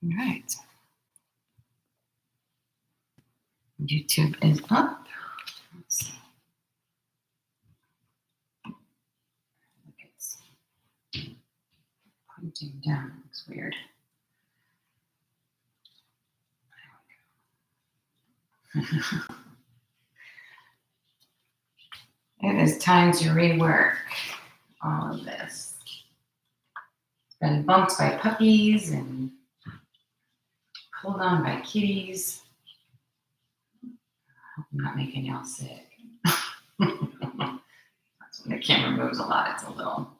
All right. YouTube is up. Let's see. It's pointing down. Looks weird. It is time to rework all of this. It's been bumped by puppies and pulled on by kitties. I hope I'm not making y'all sick. That's when the camera moves a lot. It's a little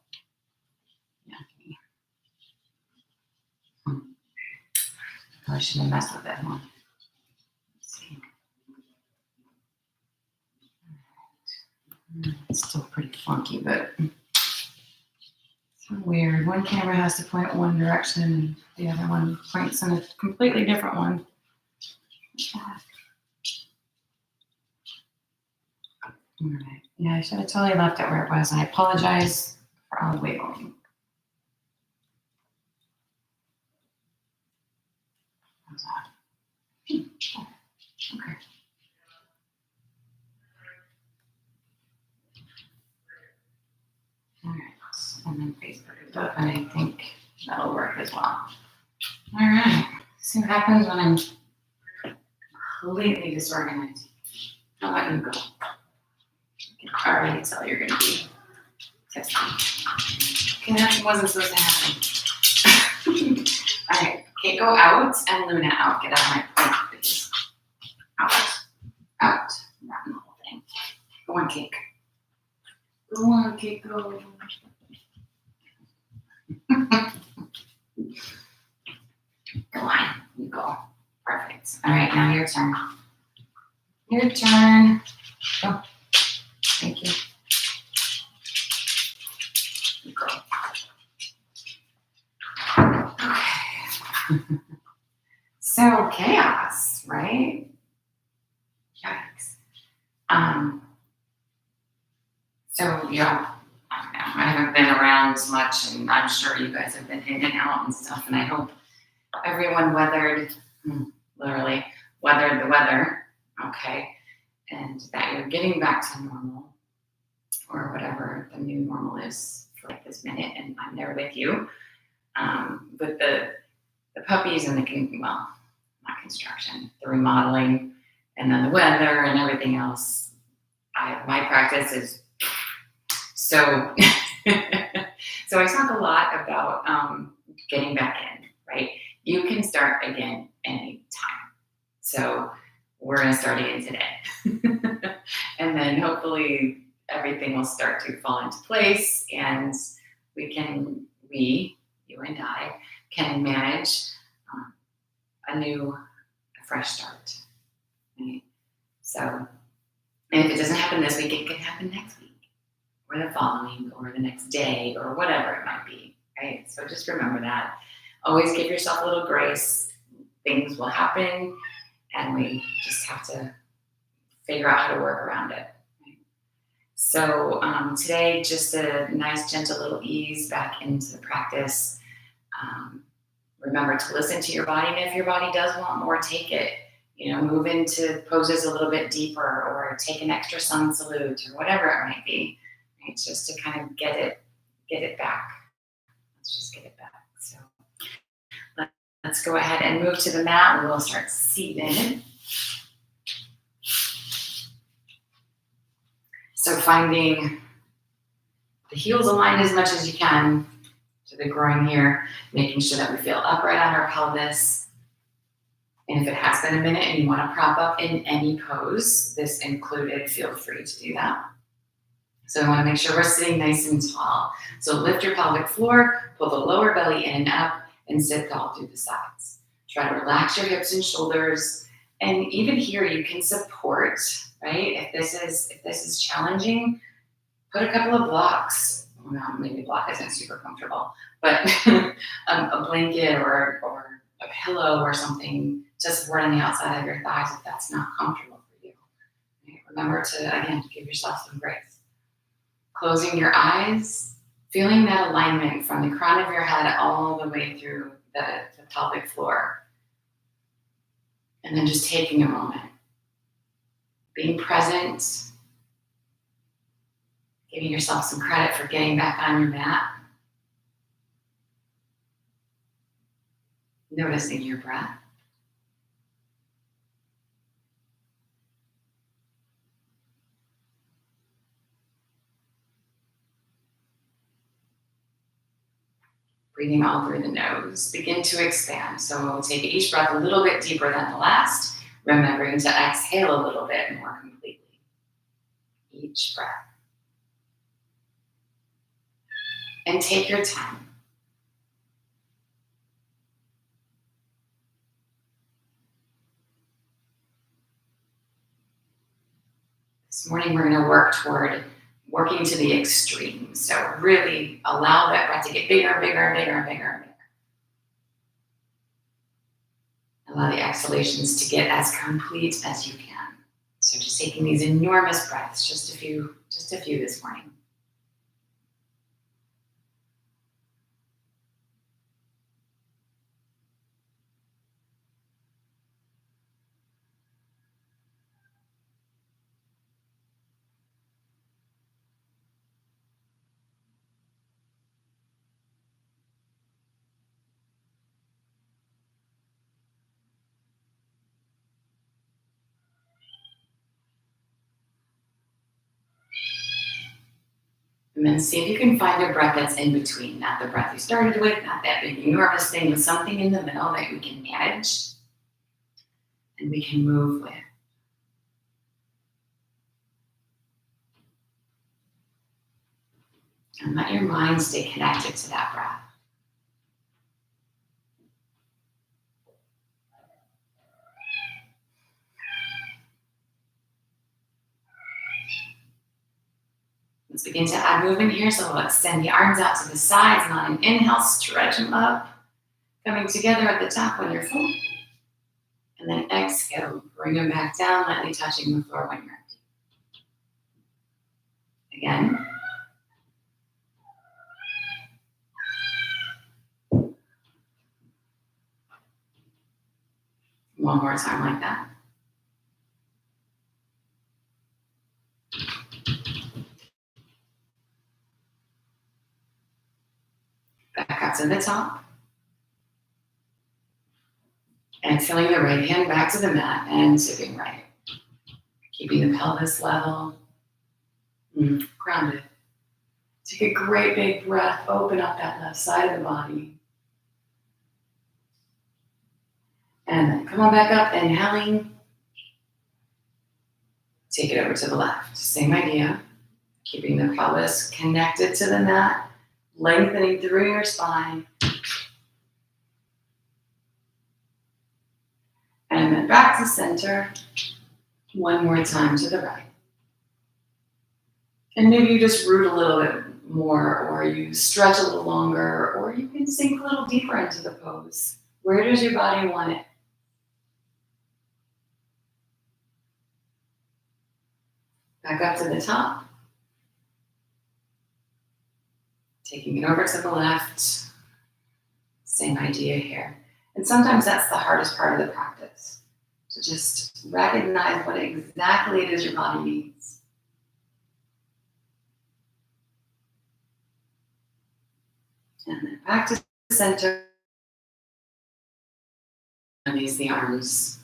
yucky. Probably shouldn't have messed with it, huh? Let's see. It's still pretty funky, but so weird. One camera has to point one direction, and the other one points in a completely different one. All right. Yeah, I should have totally left it where it was. I apologize for all the wiggling. How's that? Okay. All right. And then Facebook is up, and I think that'll work as well. All right. See what happens when I'm completely disorganized. I'll let you go. You can already tell you're going to be testing. Okay, that wasn't supposed to happen. All right. Okay, go out and Luna out. Get out of my plate, please. Out. Out. Not in the whole thing. Go on, Cake. Go on, Cake, go. Go on. You go. Perfect. All right, now your turn. Your turn. Go. Thank you. You go. Okay. So chaos, right? Yikes. So yeah, I haven't been around as much, and I'm sure you guys have been in and out and stuff, and I hope everyone literally weathered the weather, okay, and that you're getting back to normal, or whatever the new normal is for like this minute, and I'm there with you. With the puppies and not construction, the remodeling, and then the weather and everything else. My practice is so. So I talk a lot about getting back in, right? You can start again anytime. So we're going to start again today. And then hopefully everything will start to fall into place, and you and I, can manage a fresh start. Right? So, and if it doesn't happen this week, it can happen next week, or the following, or the next day, or whatever it might be, right? So just remember that. Always give yourself a little grace. Things will happen, and we just have to figure out how to work around it. Right? So today, just a nice, gentle little ease back into the practice. Remember to listen to your body, and if your body does want more, take it. Move into poses a little bit deeper, or take an extra sun salute, or whatever it might be. Right? Just to kind of get it back. Let's just get it back. So let's go ahead and move to the mat. We'll start seated. So finding the heels aligned as much as you can to the groin here, making sure that we feel upright on our pelvis. And if it has been a minute and you want to prop up in any pose, this included, feel free to do that. So I want to make sure we're sitting nice and tall. So lift your pelvic floor, pull the lower belly in and up, and sit tall through the sides. Try to relax your hips and shoulders. And even here, you can support, right? If this is challenging, put a couple of blocks. Well, maybe block isn't super comfortable, but a blanket or a pillow or something to support on the outside of your thighs if that's not comfortable for you. Right? Remember to, again, give yourself some grace. Closing your eyes, feeling that alignment from the crown of your head all the way through the pelvic floor. And then just taking a moment, being present, giving yourself some credit for getting back on your mat. Noticing your breath. Breathing all through the nose. Begin to expand. So we'll take each breath a little bit deeper than the last, remembering to exhale a little bit more completely. Each breath. And take your time. This morning we're going to work toward working to the extreme. So really allow that breath to get bigger and bigger and bigger and bigger and bigger. Allow the exhalations to get as complete as you can. So just taking these enormous breaths, just a few this morning. And then see if you can find a breath that's in between, not the breath you started with, not that big enormous thing, but something in the middle that we can manage and we can move with. And let your mind stay connected to that breath. Let's begin to add movement here. So we'll extend the arms out to the sides, and on an inhale, stretch them up, coming together at the top when you're full. And then exhale, bring them back down, lightly touching the floor when you're empty. Again. One more time like that. Back up to the top. Exhaling the right hand back to the mat and sitting right. Keeping the pelvis level. Grounded. Take a great big breath. Open up that left side of the body. And then come on back up, inhaling. Take it over to the left. Same idea. Keeping the pelvis connected to the mat. Lengthening through your spine. And then back to center. One more time to the right. And maybe you just root a little bit more, or you stretch a little longer, or you can sink a little deeper into the pose. Where does your body want it? Back up to the top. Taking it over to the left. Same idea here. And sometimes that's the hardest part of the practice. To just recognize what exactly it is your body needs. And then back to the center. Release the arms.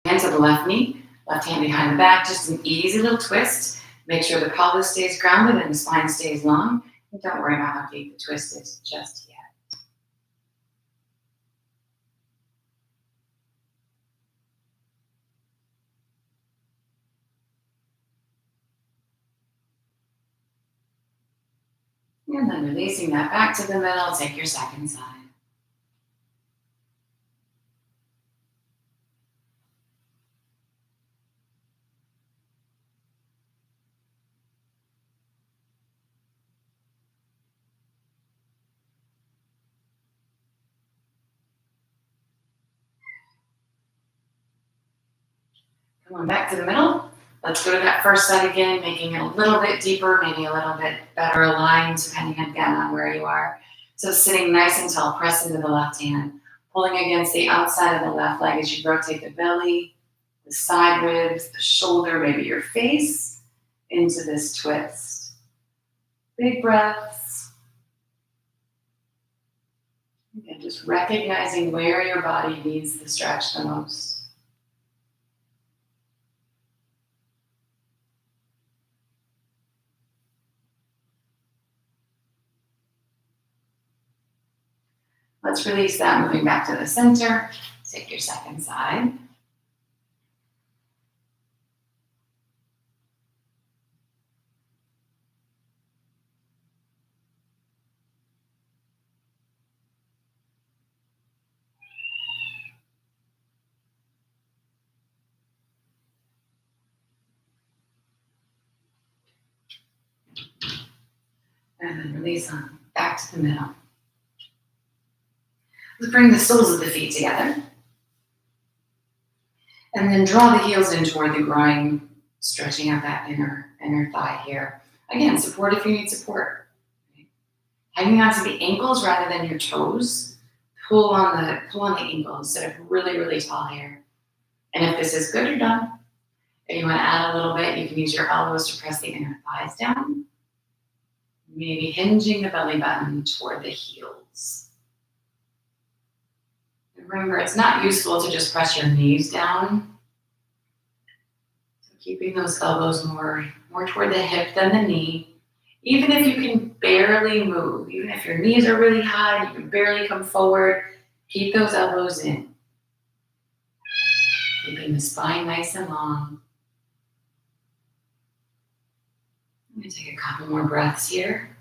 Hands to the left knee, left hand behind the back, just an easy little twist. Make sure the pelvis stays grounded and the spine stays long. And don't worry about how deep the twist is just yet. And then releasing that back to the middle, take your second side. Come on back to the middle. Let's go to that first side again, making it a little bit deeper, maybe a little bit better aligned, depending again on where you are. So sitting nice and tall, press into the left hand, pulling against the outside of the left leg as you rotate the belly, the side ribs, the shoulder, maybe your face into this twist. Big breaths. Again, just recognizing where your body needs the stretch the most. Let's release that, moving back to the center. Take your second side. And then release on back to the middle. Let's bring the soles of the feet together. And then draw the heels in toward the groin, stretching out that inner thigh here. Again, support if you need support. Hanging on to the ankles rather than your toes. Pull on the ankles, sit up really, really tall here. And if this is good, you're done. If you want to add a little bit, you can use your elbows to press the inner thighs down. Maybe hinging the belly button toward the heels. And remember, it's not useful to just press your knees down. So keeping those elbows more toward the hip than the knee. Even if you can barely move, even if your knees are really high, you can barely come forward, keep those elbows in. Keeping the spine nice and long. I'm going to take a couple more breaths here.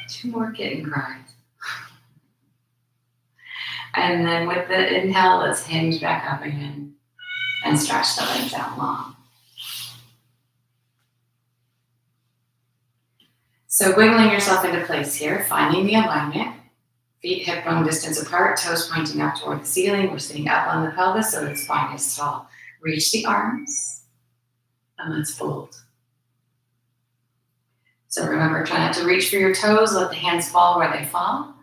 Two more kitten cries. And then with the inhale, let's hinge back up again and stretch the legs out long. So wiggling yourself into place here, finding the alignment. Feet hip bone distance apart, toes pointing up toward the ceiling. We're sitting up on the pelvis so the spine is tall. Reach the arms and let's fold. So remember, try not to reach for your toes. Let the hands fall where they fall.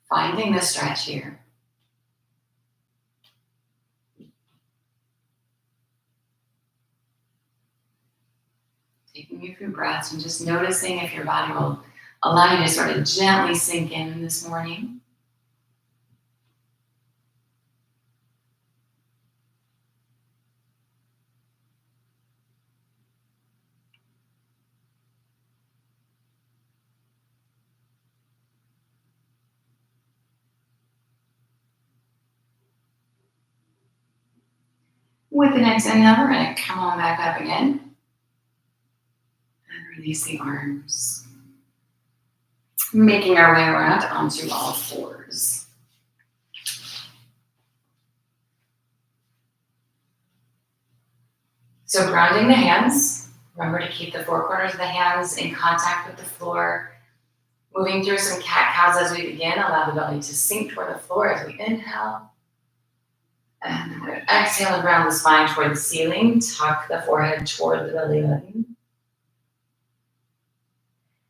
Finding the stretch here. Taking a few breaths and just noticing if your body will allow you to sort of gently sink in this morning. With the next inhale, we're going to come on back up again. And release the arms. Making our way around onto all fours. So grounding the hands. Remember to keep the four corners of the hands in contact with the floor. Moving through some cat-cows as we begin. Allow the belly to sink toward the floor as we inhale. And then we're going to exhale and round the spine toward the ceiling. Tuck the forehead toward the belly button.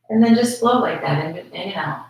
And then just flow like that in and out.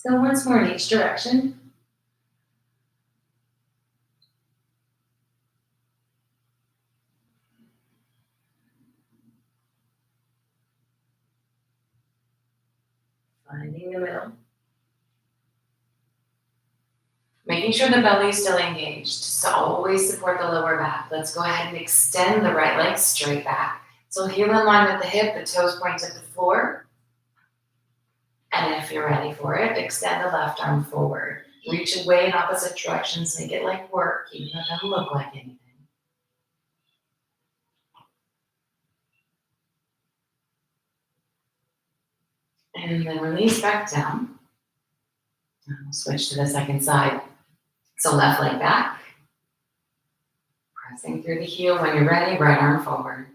So once more in each direction. Finding the middle. Making sure the belly is still engaged. So always support the lower back. Let's go ahead and extend the right leg straight back. So heel in line with the hip, the toes point to the floor. And if you're ready for it, extend the left arm forward. Reach away in opposite directions, make it like work, even though it doesn't look like anything. And then release back down. And we'll switch to the second side. So left leg back. Pressing through the heel. When you're ready, right arm forward.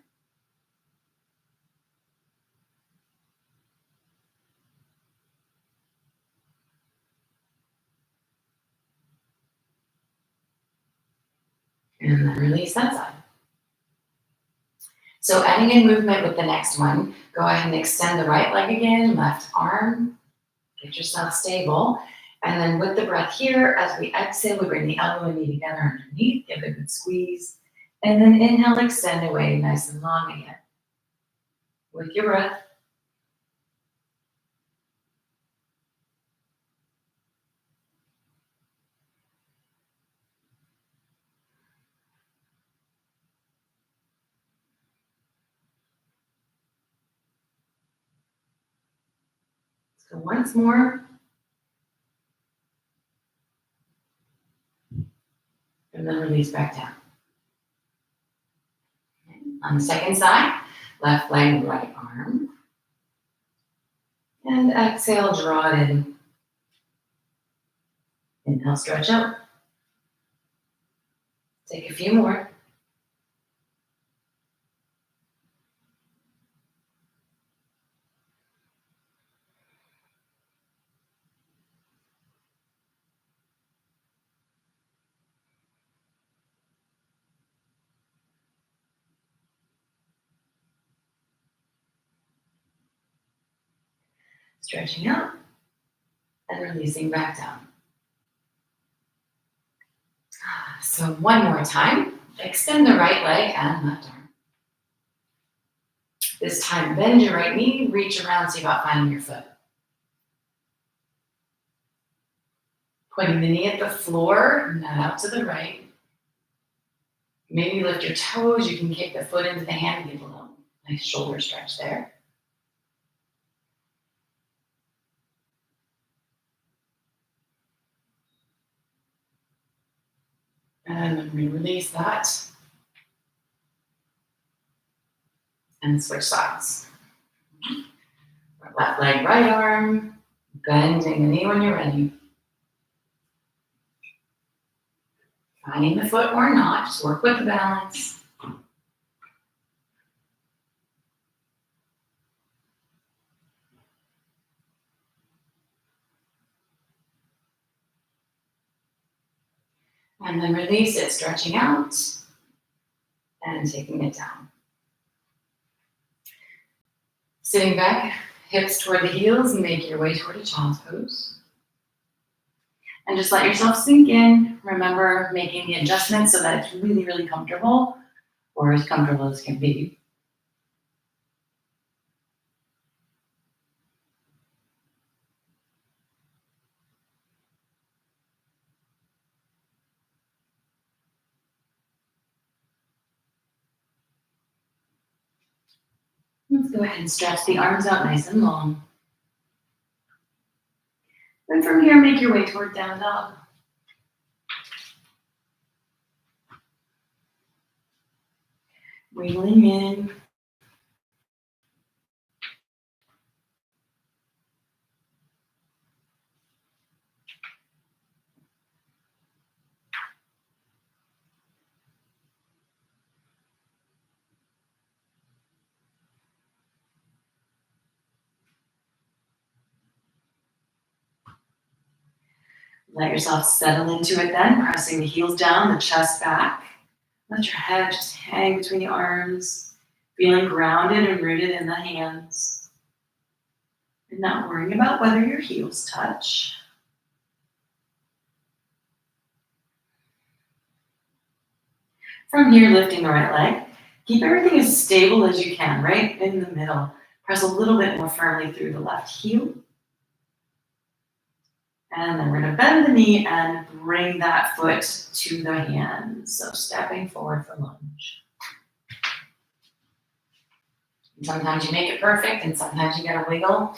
And then release that side. So adding in movement with the next one, go ahead and extend the right leg again, left arm, get yourself stable. And then with the breath here, as we exhale, we bring the elbow and knee together underneath, give it a good squeeze. And then inhale, extend away, nice and long again. With your breath. So once more. And then release back down. Okay. On the second side, left leg, right arm. And exhale, draw it in. Inhale, stretch out. Take a few more. Stretching out and releasing back down. So one more time, extend the right leg and left arm. This time, bend your right knee, reach around, see about finding your foot. Pointing the knee at the floor, not out to the right. Maybe lift your toes, you can kick the foot into the hand and give a little nice shoulder stretch there. And then we release that. And switch sides. Left leg, right arm, bending the knee when you're ready. Finding the foot or not, just work with the balance. And then release it, stretching out and taking it down. Sitting back, hips toward the heels, and make your way toward a child's pose. And just let yourself sink in. Remember making the adjustments so that it's really, really comfortable, or as comfortable as can be. Let's go ahead and stretch the arms out nice and long. Then from here, make your way toward down dog. Wiggling in. Let yourself settle into it then, pressing the heels down, the chest back. Let your head just hang between the arms, feeling grounded and rooted in the hands. And not worrying about whether your heels touch. From here, lifting the right leg. Keep everything as stable as you can, right in the middle. Press a little bit more firmly through the left heel. And then we're going to bend the knee and bring that foot to the hands. So stepping forward for lunge. Sometimes you make it perfect and sometimes you gotta wiggle.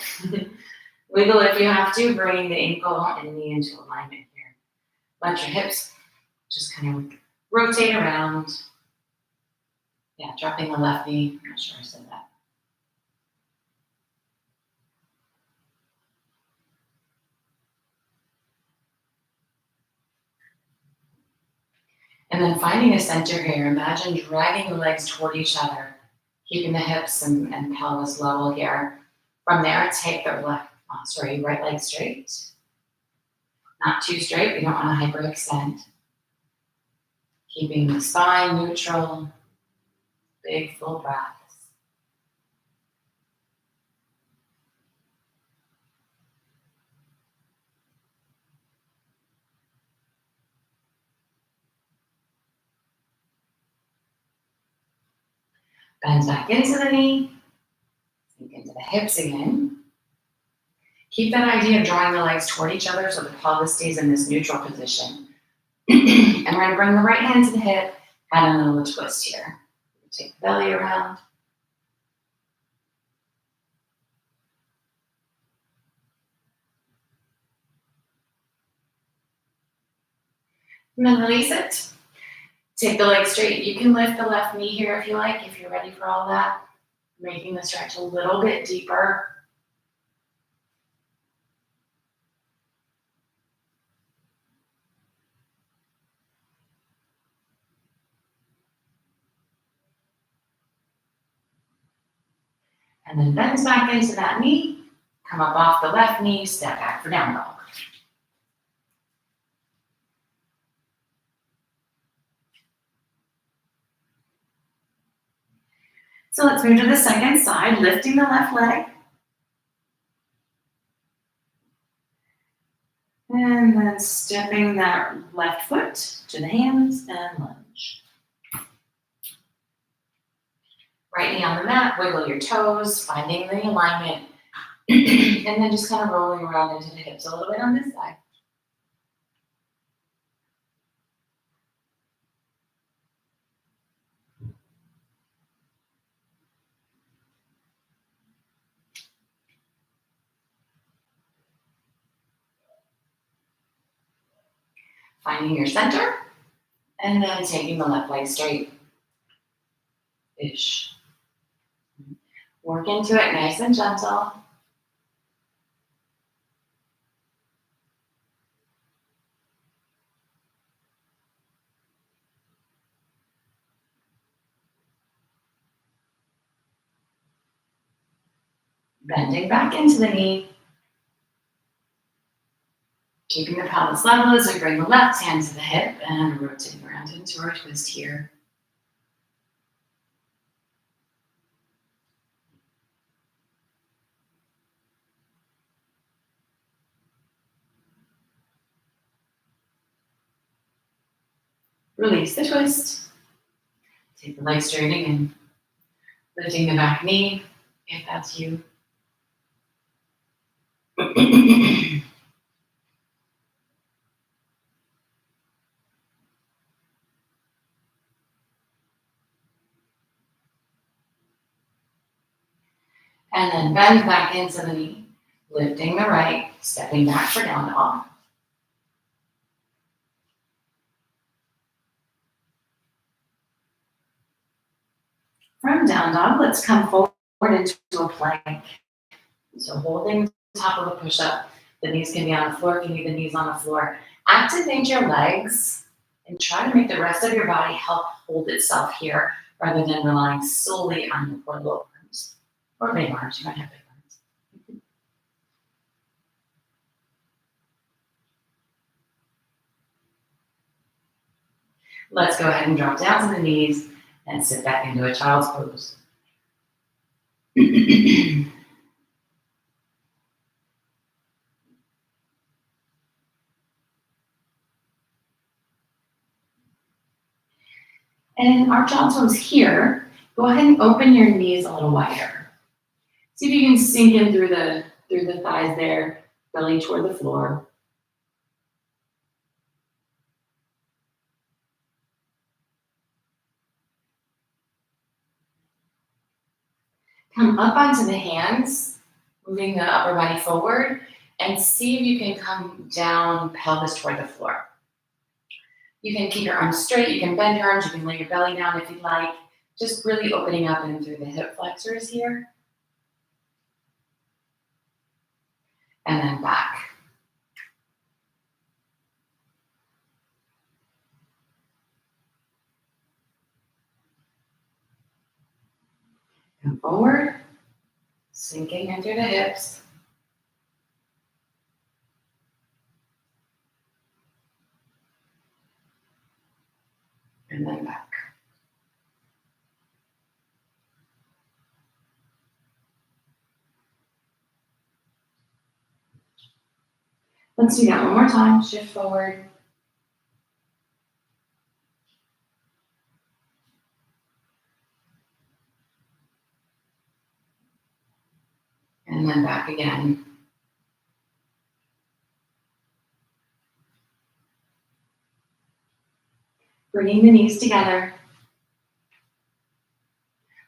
Wiggle if you have to, bringing the ankle and knee into alignment here. Let your hips just kind of rotate around. Yeah, dropping the left knee. I'm not sure I said that. And then finding a center here. Imagine dragging the legs toward each other, keeping the hips and pelvis level here. From there, take the right leg straight. Not too straight, we don't want to hyperextend. Keeping the spine neutral, big full breaths. Bend back into the knee, sink into the hips again. Keep that idea of drawing the legs toward each other so the pelvis stays in this neutral position. And we're going to bring the right hand to the hip, add a little twist here. Take the belly around. And then release it. Take the leg straight. You can lift the left knee here if you like, if you're ready for all that. Making the stretch a little bit deeper. And then bend back into that knee. Come up off the left knee, step back for down dog. So let's move to the second side, lifting the left leg. And then stepping that left foot to the hands and lunge. Right knee on the mat, wiggle your toes, finding the alignment. And then just kind of rolling around into the hips a little bit on this side. Finding your center, and then taking the left leg straight. Ish. Work into it nice and gentle. Bending back into the knee. Keeping the pelvis level as we bring the left hand to the hip and rotating around into our twist here. Release the twist. Take the leg straight again. Lifting the back knee, if that's you. And then bend back into the knee, lifting the right, stepping back for down dog. From down dog, let's come forward into a plank. So holding the top of a push-up, the knees can be on the floor if you need the knees on the floor. Activate your legs and try to make the rest of your body help hold itself here rather than relying solely on your poor little arms. Or big arms, you might have big arms. Let's go ahead and drop down to the knees and sit back into a child's pose. And our child's pose here, go ahead and open your knees a little wider. See if you can sink in through the thighs there, belly toward the floor. Come up onto the hands, moving the upper body forward, and see if you can come down, pelvis toward the floor. You can keep your arms straight, you can bend your arms, you can lay your belly down if you'd like. Just really opening up and through the hip flexors here. And then back. Come forward, sinking into the hips. And then back. Let's do that one more time. Shift forward. And then back again. Bringing the knees together.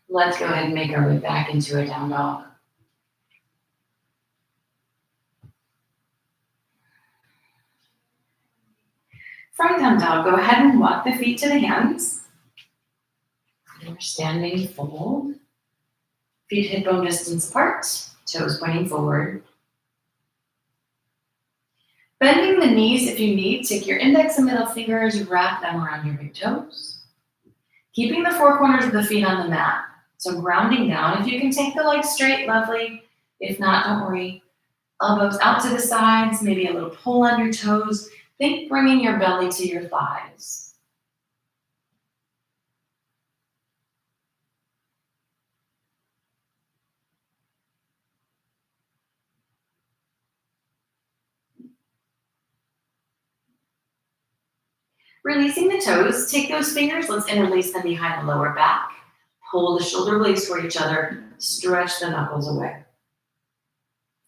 Let's go ahead and make our way back into a down dog. From down dog, go ahead and walk the feet to the hands. We're standing fold. Feet hip bone distance apart, toes pointing forward. Bending the knees if you need, take your index and middle fingers, wrap them around your big toes. Keeping the four corners of the feet on the mat. So grounding down. If you can take the legs straight, lovely. If not, don't worry. Elbows out to the sides, maybe a little pull on your toes. Think bringing your belly to your thighs. Releasing the toes, take those fingers, let's interlace them behind the lower back. Pull the shoulder blades toward each other, stretch the knuckles away.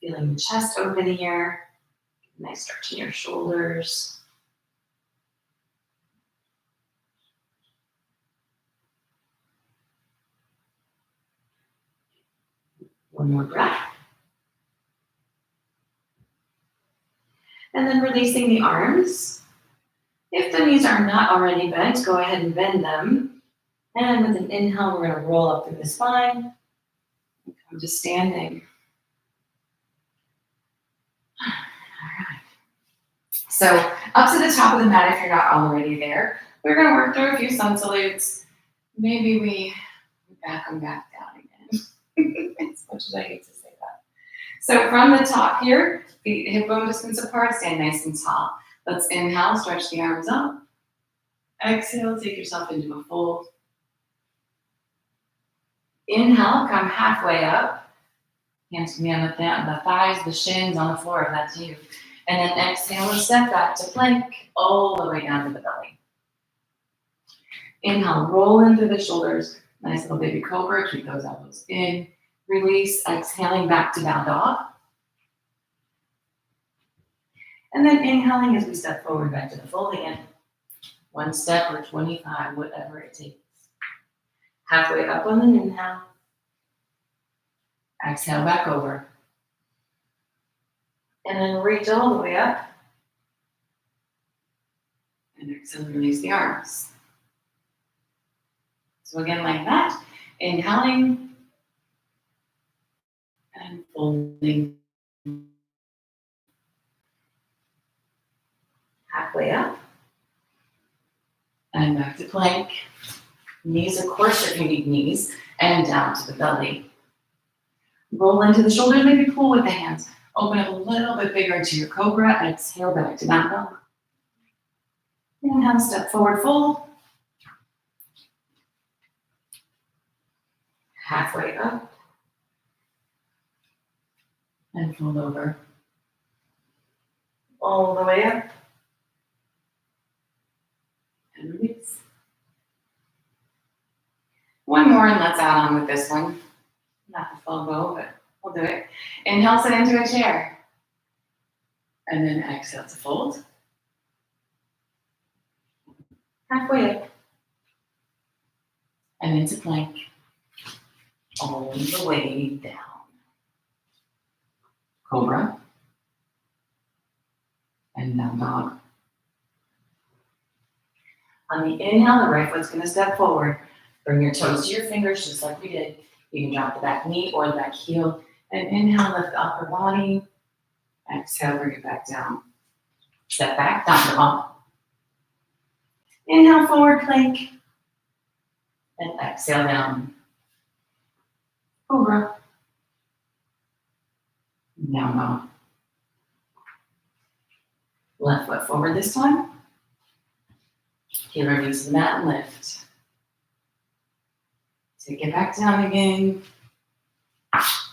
Feeling the chest open here. Nice stretch in your shoulders. One more breath. And then releasing the arms. If the knees are not already bent, go ahead and bend them. And with an inhale, we're going to roll up through the spine. Come to standing. All right. So up to the top of the mat if you're not already there. We're going to work through a few sun salutes. Maybe we back them back down again. As much as I hate to say that. So from the top here, feet hip bone distance apart, stand nice and tall. Let's inhale, stretch the arms up. Exhale, take yourself into a fold. Inhale, come halfway up. Hands can be on the thighs, the shins, on the floor if that's you. And then exhale and step back to plank all the way down to the belly. Inhale, roll into the shoulders. Nice little baby cobra, keep those elbows in. Release, exhaling back to down dog. And then inhaling as we step forward back to the fold again. One step or 25, whatever it takes. Halfway up on an inhale. Exhale back over. And then reach all the way up. And exhale, release the arms. So again, like that. Inhaling. And folding. Halfway up. And back to plank. Knees, of course, if you need knees. And down to the belly. Roll into the shoulders, maybe pull with the hands. Open up a little bit bigger into your cobra. Exhale back to down dog. Inhale, step forward, fold. Halfway up. And fold over. All the way up. And release. One more and let's add on with this one. Not the full bow, but we'll do it. Inhale, sit into a chair. And then exhale to fold. Halfway up. And into plank. all the way down. Cobra. And down dog. On the inhale, the right foot's going to step forward. Bring your toes to your fingers, just like we did. You can drop the back knee or the back heel. And inhale, lift the upper body. Exhale, bring it back down. Step back, down dog. Inhale, forward plank. And exhale down. Cobra. Down dog. Left foot forward this time. Heel release the mat and lift. Take it back down again.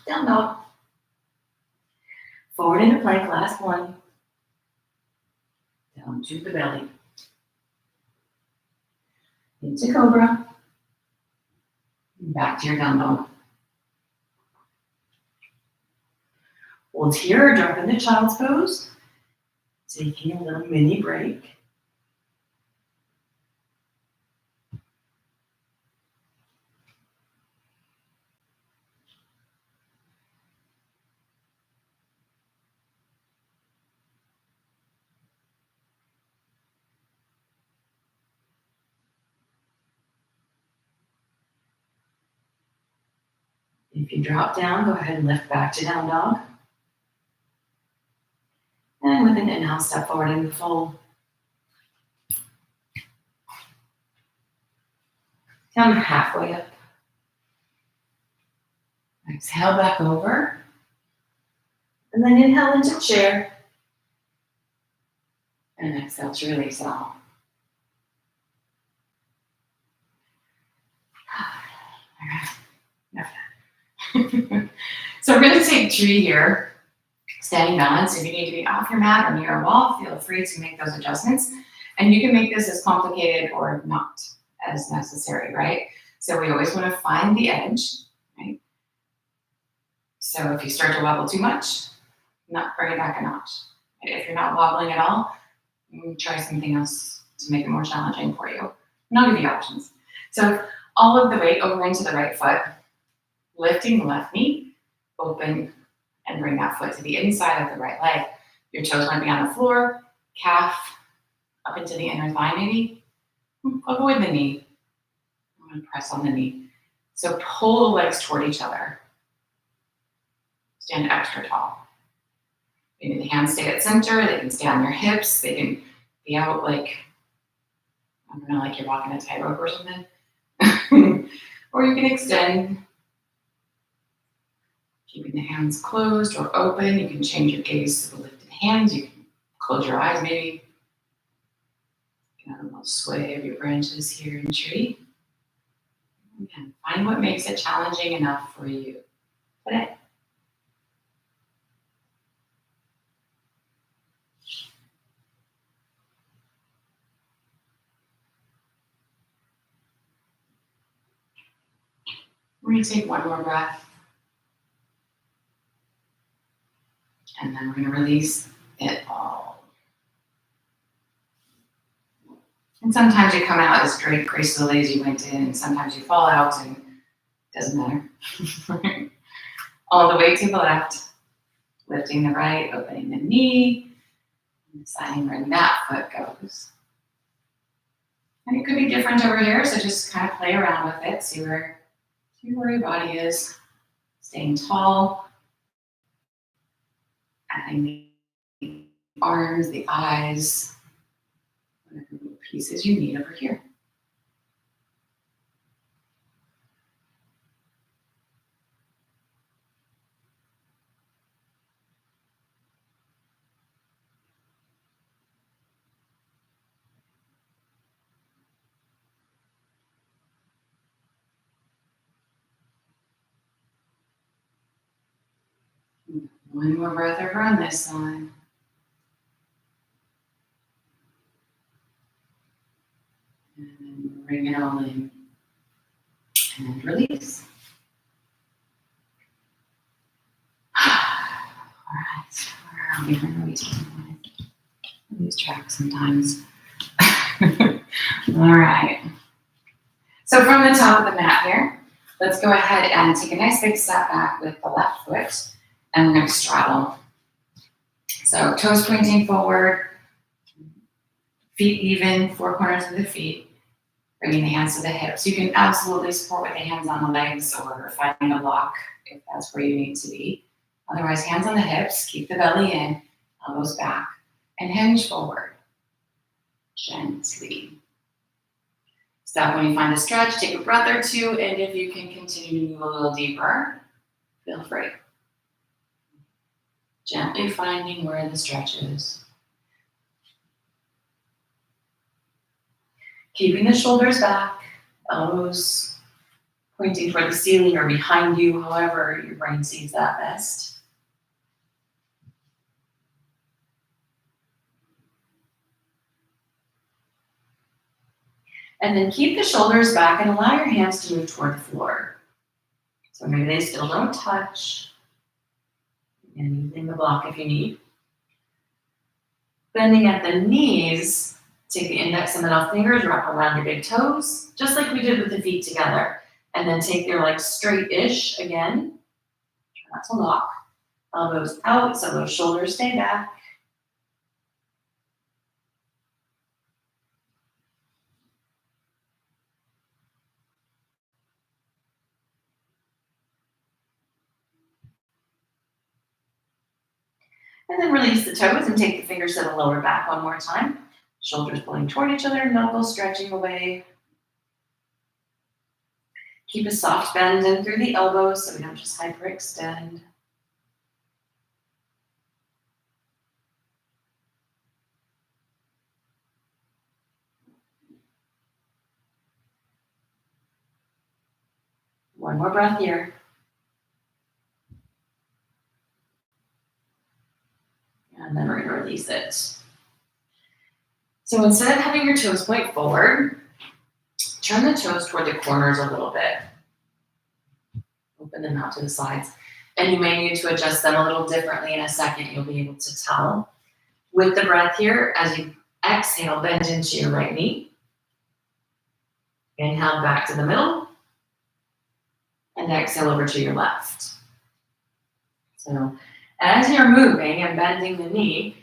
Down dog. Forward into plank, last one. Down to the belly. Into cobra. Back to your down dog. Hold here, drop into child's pose. Taking a little mini break. If you drop down, go ahead and lift back to down dog. And with an inhale, step forward into fold. Down halfway up. Exhale back over. And then inhale into chair. And exhale to release it all. All right. So we're going to take tree here. Standing balance. If you need to be off your mat or near a wall, feel free to make those adjustments. And you can make this as complicated or not as necessary, right? So we always want to find the edge, right? So if you start to wobble too much, bring it back a notch. If you're not wobbling at all, try something else to make it more challenging for you. And I'll give you options. So all of the weight over into the right foot, lifting the left knee, open, and bring that foot to the inside of the right leg. Your toes might be on the floor, calf up into the inner thigh maybe. Avoid the knee. I'm going to press on the knee. So pull the legs toward each other. Stand extra tall. Maybe the hands stay at center. They can stay on your hips. They can be out like, I don't know, like you're walking a tightrope or something. Or you can extend. Keeping the hands closed or open. You can change your gaze to the lifted hands. You can close your eyes maybe. You can have a little sway of your branches here in tree. Again, find what makes it challenging enough for you today. We're going to take one more breath. And then we're going to release it all. And sometimes you come out as gracefully as you went in, and sometimes you fall out, and it doesn't matter. All the way to the left, lifting the right, opening the knee, and deciding where that foot goes. And it could be different over here, so just kind of play around with it, see where your body is. Staying tall. Adding the arms, the eyes, whatever little pieces you need over here. One more breath over on this side. And then bring it all in. And release. All right. Where are we? Where are we taking? I lose track sometimes. All right. So from the top of the mat here, Let's go ahead and take a nice big step back with the left foot, and we're going to straddle. So toes pointing forward, feet even, four corners of the feet, bringing the hands to the hips. You can absolutely support with the hands on the legs or finding a block if that's where you need to be. Otherwise, hands on the hips, keep the belly in, elbows back, and hinge forward gently. Stop when you find a stretch, take a breath or two, and if you can continue to move a little deeper, feel free. Gently finding where the stretch is. Keeping the shoulders back, elbows pointing toward the ceiling or behind you, however your brain sees that best. And then keep the shoulders back and allow your hands to move toward the floor. So maybe they still don't touch. And using the block if you need. Bending at the knees, take the index and middle fingers, wrap around your big toes, just like we did with the feet together. And then take your legs straight-ish again. Try not to lock. Elbows out so those shoulders stay back. And then release the toes and take the fingers to the lower back one more time. Shoulders pulling toward each other, knuckles stretching away. Keep a soft bend in through the elbows so we don't just hyperextend. One more breath here. And then we're going to release it. So instead of having your toes point forward, turn the toes toward the corners a little bit. Open them out to the sides. And you may need to adjust them a little differently in a second. You'll be able to tell. With the breath here, as you exhale, bend into your right knee. Inhale back to the middle. And exhale over to your left. So as you're moving and bending the knee,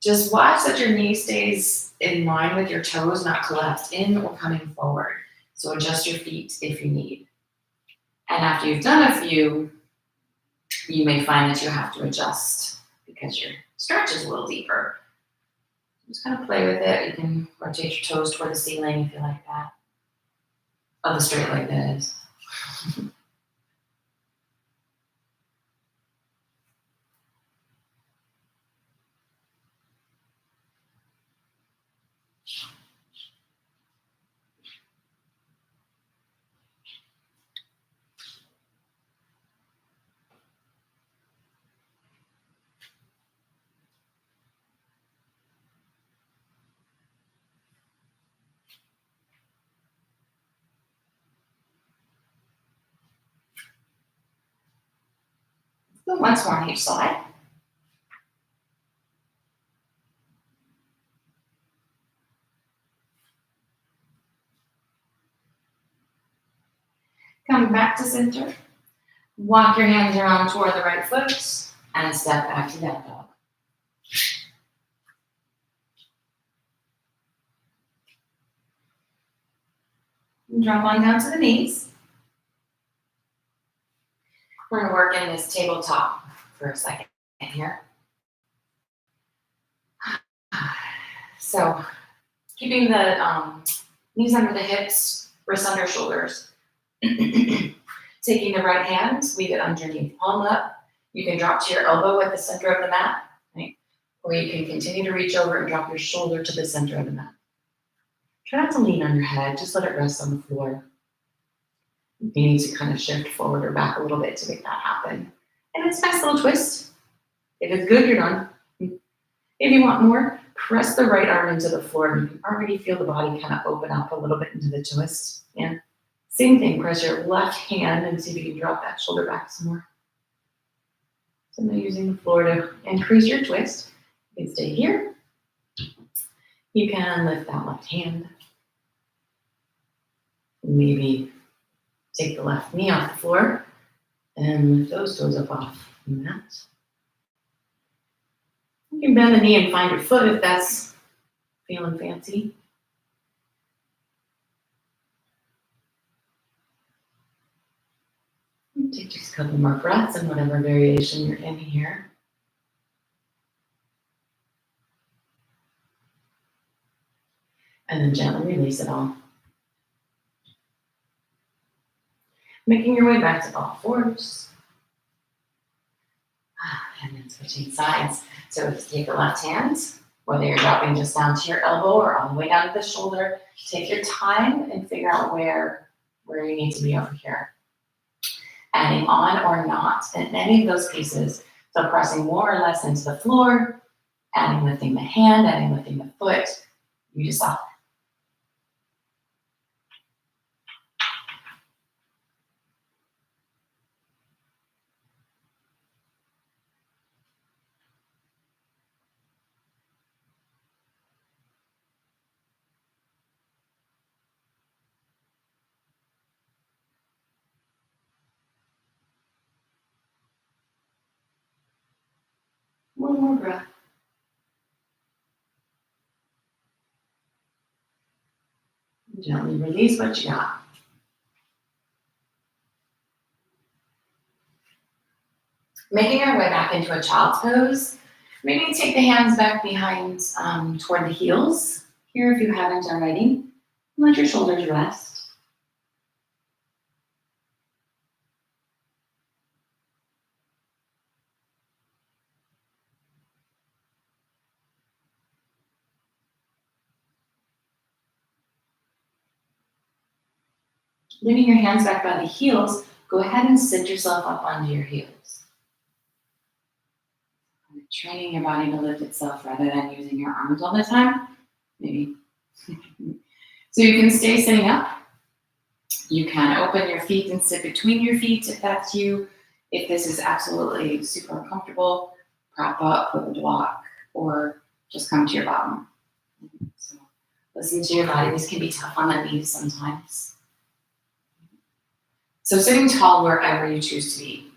just watch that your knee stays in line with your toes, not collapsed in or coming forward. So adjust your feet if you need. And after you've done a few, you may find that you have to adjust because your stretch is a little deeper. Just kind of play with it. You can rotate your toes toward the ceiling if you like that. Oh, the straight leg, that is. So once more on each side. Come back to center. Walk your hands around toward the right foot and step back to down dog. And drop on down to the knees. We're going to work in this tabletop for a second here. So keeping the knees under the hips, wrists under shoulders. Taking the right hand, leave it underneath, palm up. You can drop to your elbow at the center of the mat, right? Or you can continue to reach over and drop your shoulder to the center of the mat. Try not to lean on your head, just let it rest on the floor. You need to kind of shift forward or back a little bit to make that happen. And it's a nice little twist. If it's good, you're done. If you want more, press the right arm into the floor. And you can already feel the body kind of open up a little bit into the twist. Yeah. Same thing, press your left hand and see if you can drop that shoulder back some more. So now using the floor to increase your twist. You can stay here. You can lift that left hand. Maybe Take the left knee off the floor and lift those toes up off the mat. You can bend the knee and find your foot if that's feeling fancy. Take just a couple more breaths in whatever variation you're in here. And then gently release it all. Making your way back to all fours. And then switching sides. So just take the left hand, whether you're dropping just down to your elbow or all the way down to the shoulder. Take your time and figure out where you need to be over here. Adding on or not in any of those pieces. So pressing more or less into the floor, adding lifting the hand, adding lifting the foot. You decide. One more breath. Gently release what you got. Making our way back into a child's pose. Maybe take the hands back behind toward the heels here if you haven't already. Let your shoulders rest. Leaving your hands back by the heels, go ahead and sit yourself up onto your heels. Training your body to lift itself rather than using your arms all the time. Maybe. So you can stay sitting up. You can open your feet and sit between your feet if that's you. If this is absolutely super uncomfortable, prop up with a block or just come to your bottom. So listen to your body. This can be tough on the knees sometimes. So sitting tall wherever you choose to be.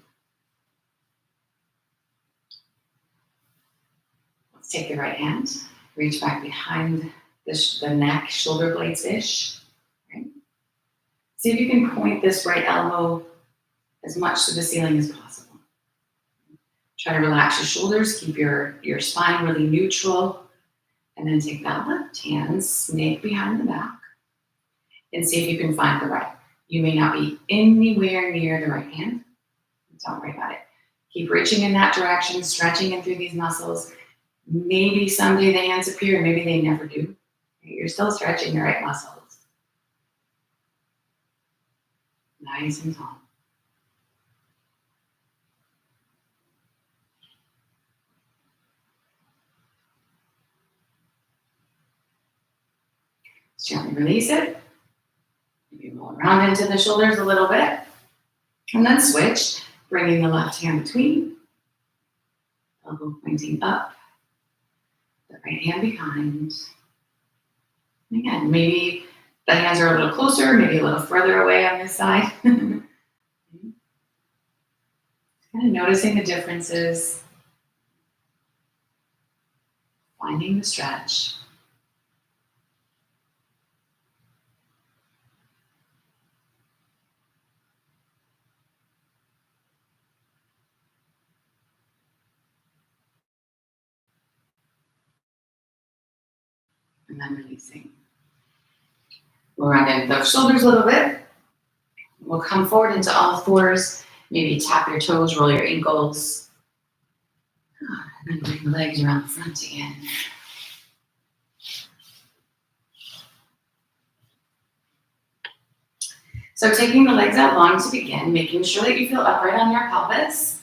Let's take the right hand, reach back behind the neck, shoulder blades-ish. Right? See if you can point this right elbow as much to the ceiling as possible. Try to relax your shoulders, keep your spine really neutral, and then take that left hand, snake behind the back, and see if you can find the right. You may not be anywhere near the right hand. Don't worry about it. Keep reaching in that direction, stretching in through these muscles. Maybe someday the hands appear, maybe they never do. You're still stretching the right muscles. Nice and tall. Gently release it. Maybe roll around into the shoulders a little bit. And then switch, bringing the left hand between. Elbow pointing up. The right hand behind. Again, maybe the hands are a little closer, maybe a little further away on this side. Kind of noticing the differences. Finding the stretch. And then releasing. We'll round in the shoulders a little bit. We'll come forward into all fours. Maybe tap your toes, roll your ankles. And then bring the legs around the front again. So taking the legs out long to begin, making sure that you feel upright on your pelvis.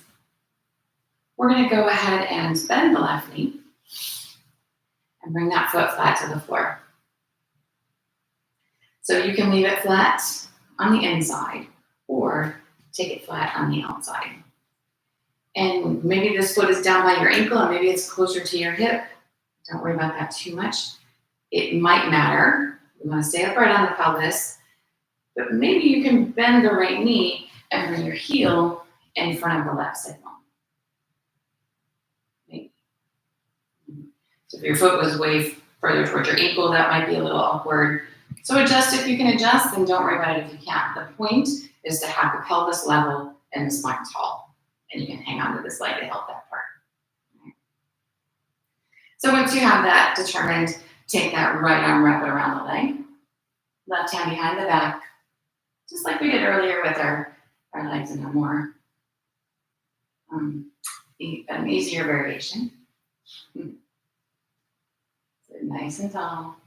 We're going to go ahead and bend the left knee and bring that foot flat to the floor. So you can leave it flat on the inside or take it flat on the outside. And maybe this foot is down by your ankle or maybe it's closer to your hip. Don't worry about that too much. It might matter. We want to stay upright on the pelvis. But maybe you can bend the right knee and bring your heel in front of the left signal. Maybe. So if your foot was way further towards your ankle, that might be a little awkward. So adjust if you can adjust, and don't worry about it if you can't. The point is to have the pelvis level and the spine tall. And you can hang on to this leg to help that part. So once you have that determined, take that right arm, wrap it around the leg. Left hand behind the back, just like we did earlier with our legs and no more. An easier variation. So nice and tall.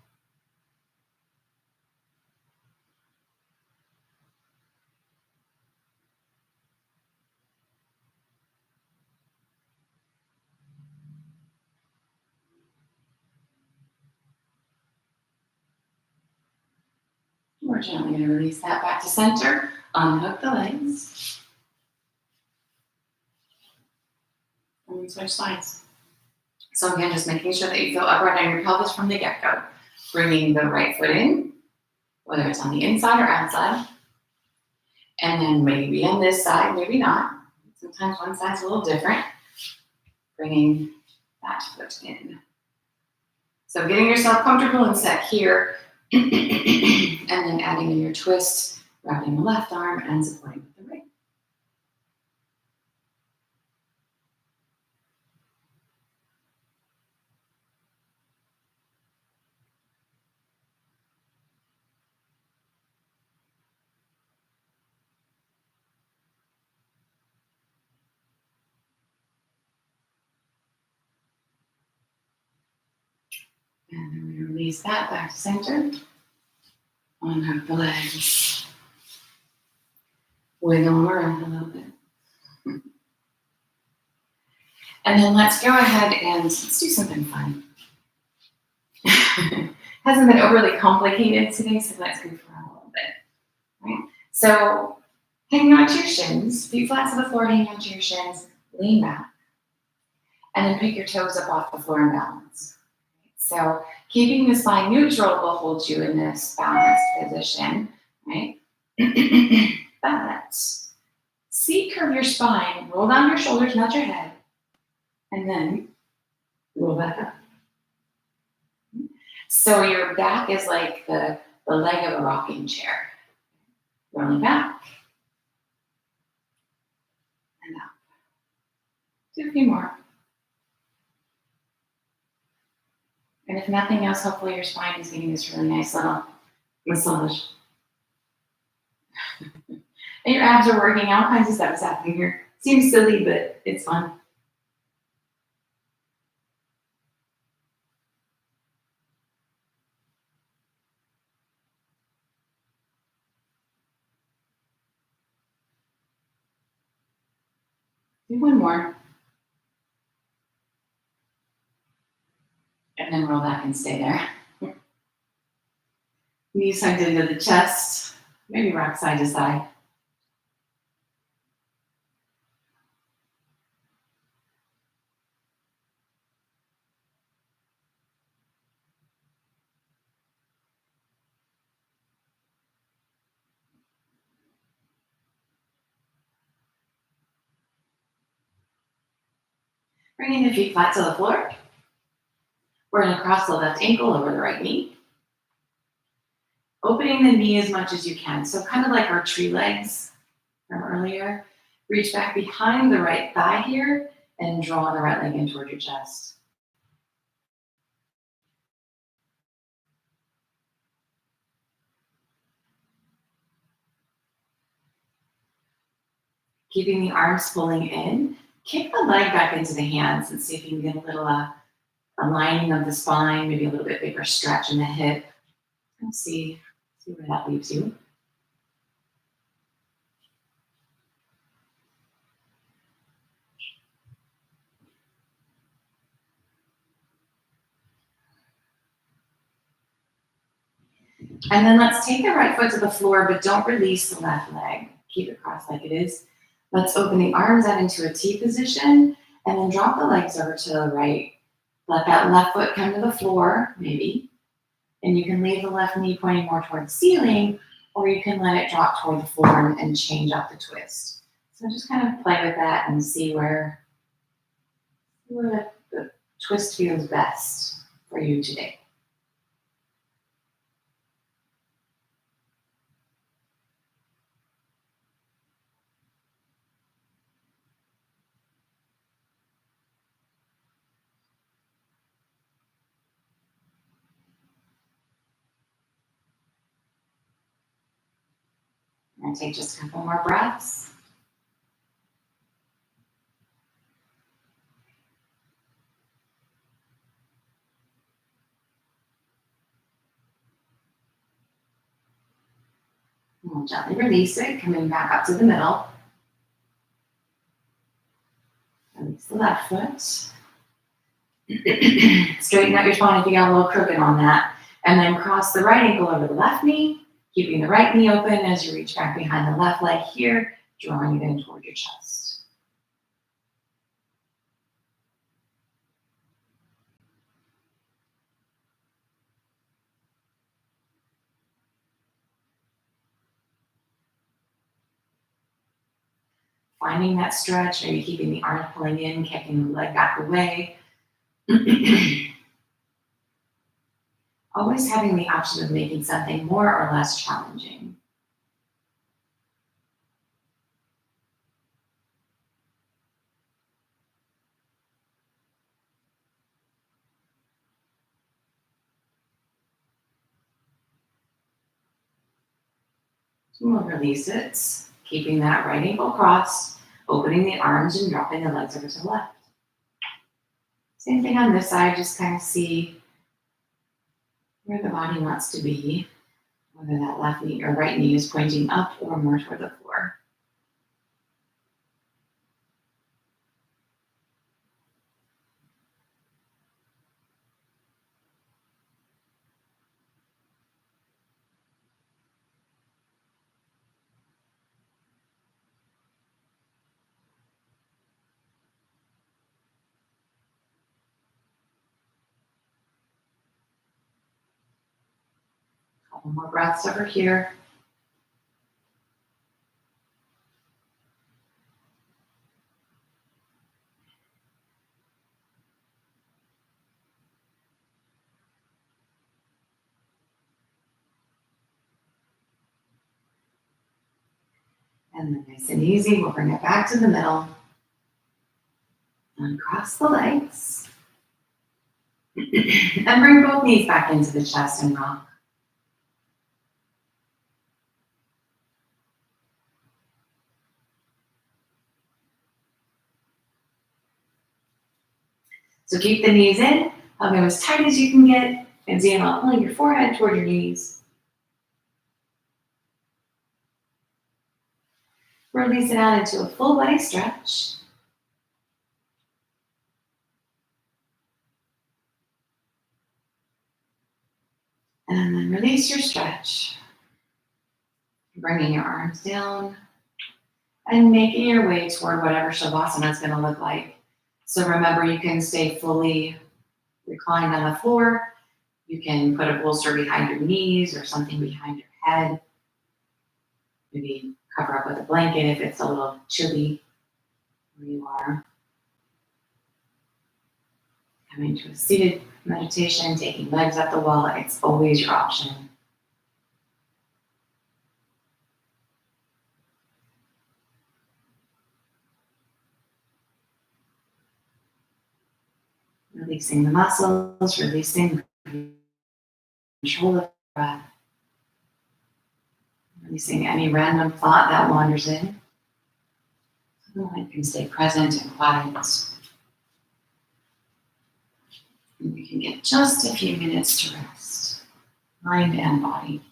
We're gently going to release that back to center. Unhook the legs. And we switch sides. So again, just making sure that you feel upright on your pelvis from the get-go. Bringing the right foot in, whether it's on the inside or outside. And then maybe on this side, maybe not. Sometimes one side's a little different. Bringing that foot in. So getting yourself comfortable and set here. And then adding in your twist, wrapping the left arm and supporting with the right. And then we release that back to center. Unhook the legs. Wiggle them around a little bit. And then let's go ahead and let's do something fun. Hasn't been overly complicated today, so let's goof around a little bit. Right? So hang on to your shins, feet flat to the floor, hang on to your shins, lean back. And then pick your toes up off the floor and balance. So keeping the spine neutral will hold you in this balanced position, right? But C-curve your spine, roll down your shoulders, not your head, and then roll back up. So your back is like the leg of a rocking chair. Rolling back and up. Do a few more. And if nothing else, hopefully your spine is getting this really nice little massage. And your abs are working, all kinds of stuff is happening here. Seems silly, but it's fun. Do one more. And then roll back and stay there. Knees tucked into the chest. Maybe rock side to side. Bringing the feet flat to the floor. We're going to cross the left ankle over the right knee. Opening the knee as much as you can. So kind of like our tree legs from earlier. Reach back behind the right thigh here and draw the right leg in toward your chest. Keeping the arms pulling in. Kick the leg back into the hands and see if you can get a little aligning of the spine, maybe a little bit bigger stretch in the hip. And see where that leaves you. And then let's take the right foot to the floor, but don't release the left leg. Keep it crossed like it is. Let's open the arms out into a T position and then drop the legs over to the right. Let that left foot come to the floor, maybe. And you can leave the left knee pointing more towards the ceiling, or you can let it drop toward the floor and change up the twist. So just kind of play with that and see where the twist feels best for you today. And take just a couple more breaths. And we'll gently release it, coming back up to the middle. Release the left foot. Straighten out your spine if you got a little crooked on that. And then cross the right ankle over the left knee, keeping the right knee open as you reach back behind the left leg here, drawing it in toward your chest. Finding that stretch, maybe keeping the arms pulling in, kicking the leg back away. Always having the option of making something more or less challenging. And we'll release it, keeping that right ankle crossed, opening the arms and dropping the legs over to the left. Same thing on this side, just kind of see where the body wants to be, whether that left knee or right knee is pointing up or more toward the floor. Couple more breaths over here. And then nice and easy, we'll bring it back to the middle. Uncross the legs. And bring both knees back into the chest and rock. So keep the knees in, hug them as tight as you can get, and stand up, pulling your forehead toward your knees. Release it out into a full body stretch. And then release your stretch. Bringing your arms down and making your way toward whatever Shavasana is going to look like. So remember, you can stay fully reclined on the floor. You can put a bolster behind your knees or something behind your head. Maybe cover up with a blanket if it's a little chilly where you are. Coming to a seated meditation, taking legs up the wall, it's always your option. Releasing the muscles, releasing control of the breath. Releasing any random thought that wanders in. So the mind can stay present and quiet. And we can get just a few minutes to rest, mind and body.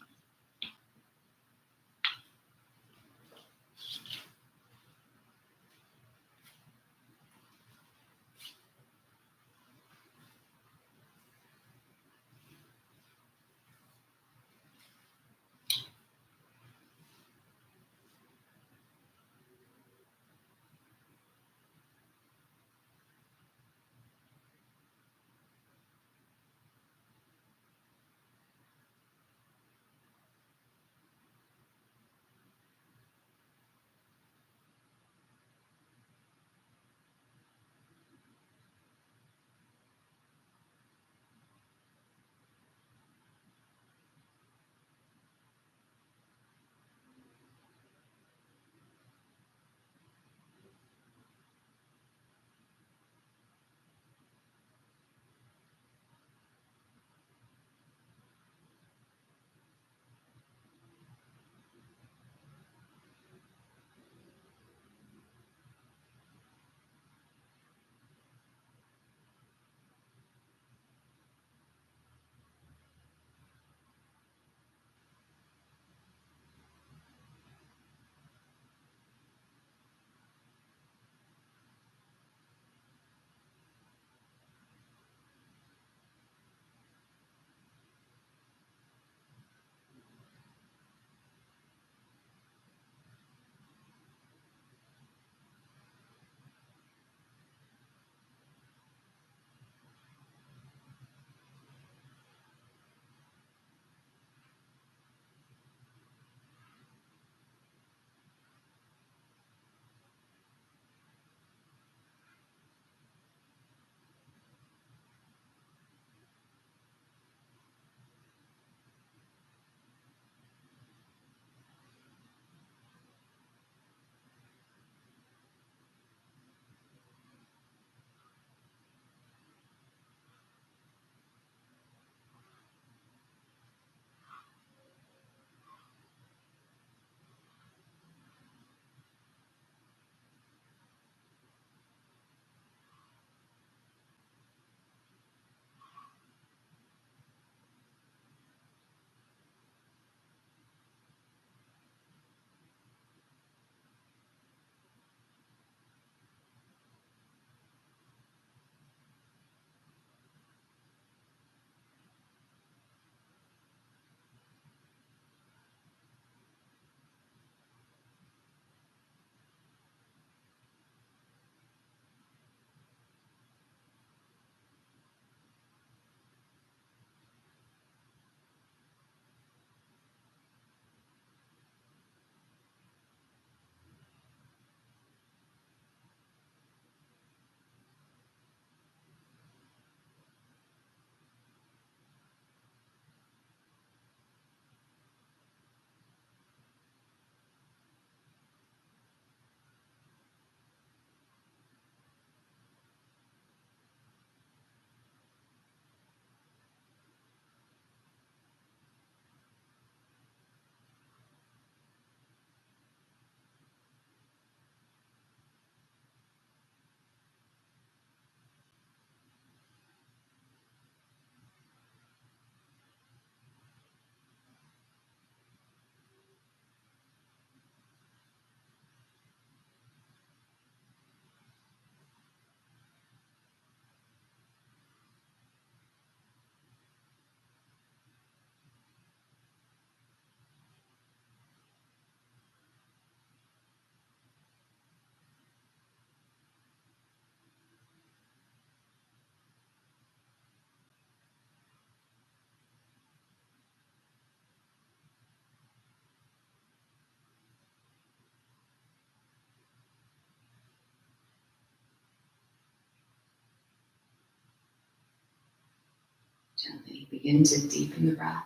Gently begin to deepen the breath.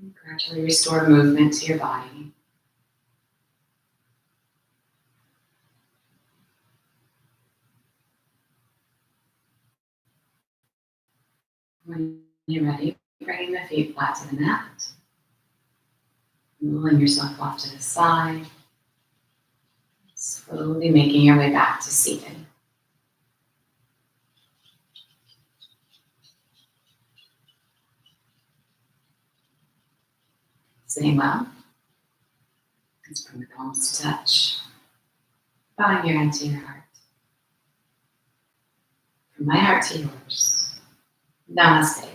And gradually restore movement to your body. When you're ready, bringing the feet flat to the mat. Rolling yourself off to the side. Slowly making your way back to seated. Sitting well. Let's bring the palms to touch. Bowing your head to your heart. From my heart to yours. Namaste. Alright,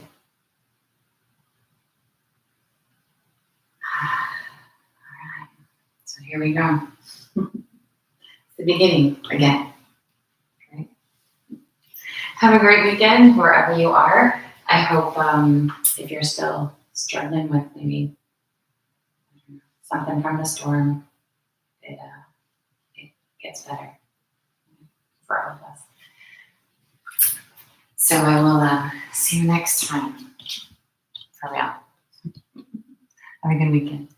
so here we go. The beginning again. Okay. Have a great weekend wherever you are. I hope if you're still struggling with maybe something from the storm, it gets better for all of us. So I will see you next time. For real. Have a good weekend.